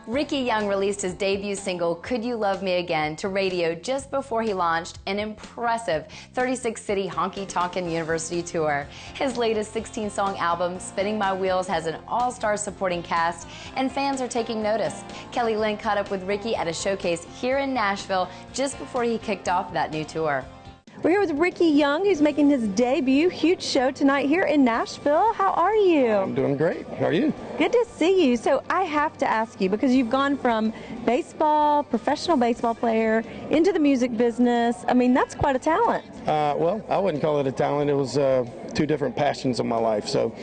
Ricky Young released his debut single, Could You Love Me Again, to radio just before he launched an impressive 36-city Honky-Tonkin University Tour. His latest 16-song album, Spinning My Wheels, has an all-star supporting cast, and fans are taking notice. Kelly Lynn caught up with Ricky at a showcase here in Nashville just before he kicked off that new tour. We're here with Ricky Young, who's making his debut. Huge show tonight here in Nashville. How are you? I'm doing great. How are you? Good to see you. So I have to ask you, because you've gone from baseball, professional baseball player, into the music business. I mean, that's quite a talent. Well, I wouldn't call it a talent. It was two different passions of my life. So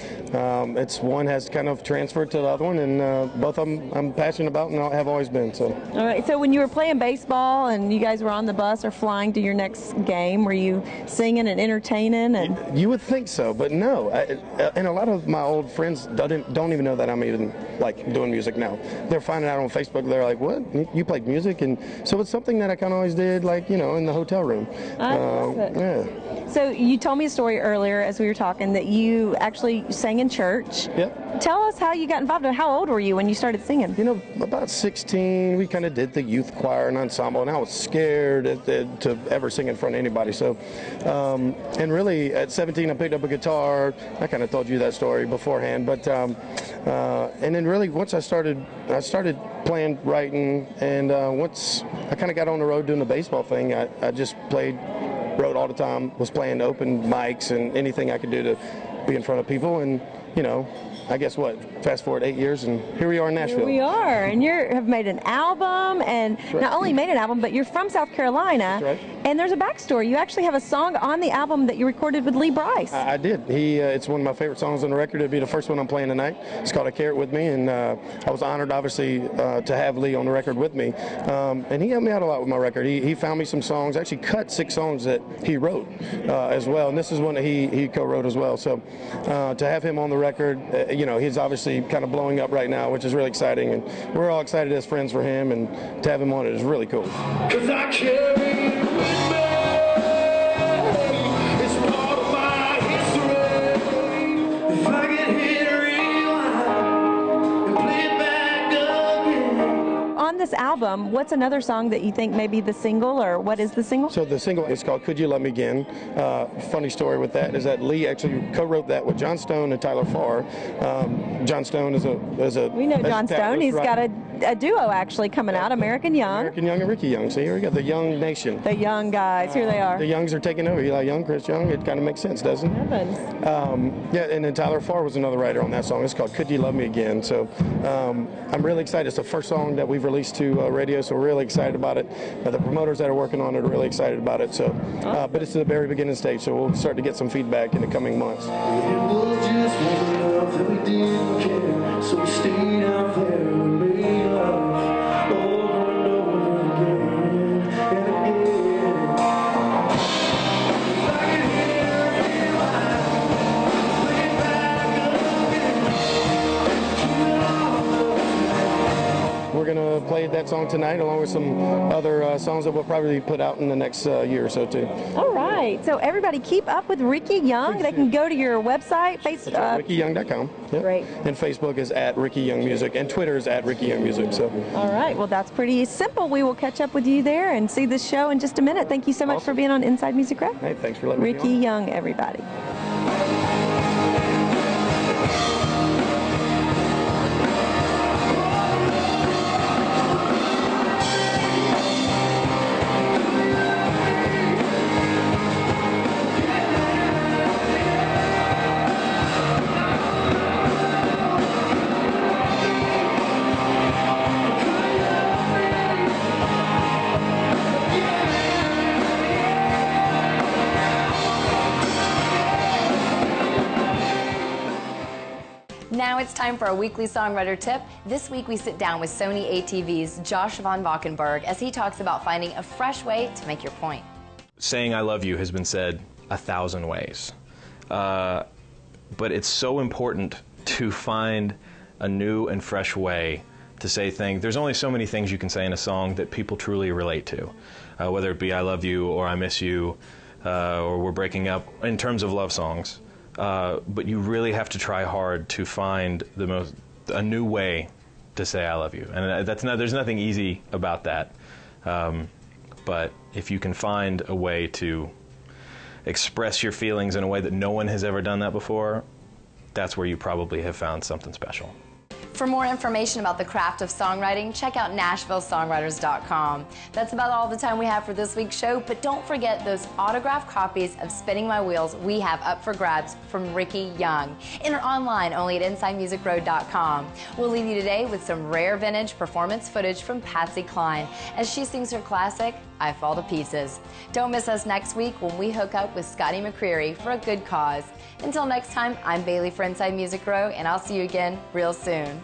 it's one has kind of transferred to the other one, and both of them I'm passionate about and have always been. So. All right. So when you were playing baseball and you guys were on the bus or flying to your next game, were you singing and entertaining? And you would think so, but no. And a lot of my old friends don't even know that I'm even like doing music now. They're finding out on Facebook. They're like, "What? You played music?" And so it's something that I kind of always did, like in the hotel room. I love it. Yeah. So you told me a story earlier as we were talking that you actually sang in church. Yep. Tell us how you got involved and how old were you when you started singing? About 16, we kind of did the youth choir and ensemble, and I was scared to ever sing in front of anybody. So, and really at 17, I picked up a guitar. I kind of told you that story beforehand, but and then really once I started playing, writing, and once I kind of got on the road doing the baseball thing, I just wrote all the time, was playing open mics and anything I could do to be in front of people, and I guess fast forward 8 years, and here we are in Nashville. Here we are, and you have made an album, and not only made an album, but you're from South Carolina. That's right. And there's a backstory. You actually have a song on the album that you recorded with Lee Brice. I did. It's one of my favorite songs on the record. It'd be the first one I'm playing tonight. It's called "I Carry It With Me," and I was honored, obviously, to have Lee on the record with me. And he helped me out a lot with my record. He found me some songs, actually cut 6 songs that he wrote as well, and this is one that he co-wrote as well. So to have him on the record, he's obviously kind of blowing up right now, which is really exciting, and we're all excited as friends for him, and to have him on it is really cool. 'Cause I carry it with me. It's part of my history. If I get hit rewind and play it back again. On this album, what's another song that you think may be the single, or what is the single? So the single is called "Could You Love Me Again." Funny story with that is that Lee actually co-wrote that with John Stone and Tyler Farr. John Stone is a We know John Stone. He's got a duo actually coming out, American Young. American Young and Ricky Young. So here we go, the Young Nation. The Young guys, here they are. The Youngs are taking over. Eli Young, Chris Young. It kind of makes sense, doesn't it? Heavens. Yeah, and then Tyler Farr was another writer on that song. It's called "Could You Love Me Again." So I'm really excited. It's the first song that we've released to radio, so we're really excited about it. The promoters that are working on it are really excited about it. So, but it's the very beginning stage, so we'll start to get some feedback in the coming months. It was just one love that we didn't care, so we stayed out there and made love over and over again and again. If I could hear it rewind, play it back again. We're gonna play that song tonight, along with some other songs that we'll probably put out in the next year or so too. All right, so everybody keep up with Ricky Young. They can go to your website, Facebook. RickyYoung.com. Yep. Great. And Facebook is @RickyYoungMusic, and Twitter is @RickyYoungMusic. So. All right, well that's pretty simple. We will catch up with you there and see this show in just a minute. Thank you so much for being on Inside Music Rap. Hey, thanks for letting me Ricky on. Young, everybody. Now it's time for our weekly songwriter tip. This week we sit down with Sony ATV's Josh Von Valkenburg as he talks about finding a fresh way to make your point. Saying I love you has been said 1,000 ways, but it's so important to find a new and fresh way to say things. There's only so many things you can say in a song that people truly relate to, whether it be I love you or I miss you or we're breaking up in terms of love songs. But you really have to try hard to find a new way to say I love you. And there's nothing easy about that. But if you can find a way to express your feelings in a way that no one has ever done that before, that's where you probably have found something special. For more information about the craft of songwriting, check out NashvilleSongwriters.com. That's about all the time we have for this week's show, but don't forget those autographed copies of Spinning My Wheels we have up for grabs from Ricky Young. Enter online only at InsideMusicRoad.com. We'll leave you today with some rare vintage performance footage from Patsy Cline as she sings her classic, I Fall to Pieces. Don't miss us next week when we hook up with Scotty McCreery for a good cause. Until next time, I'm Bailey for Inside Music Row, and I'll see you again real soon.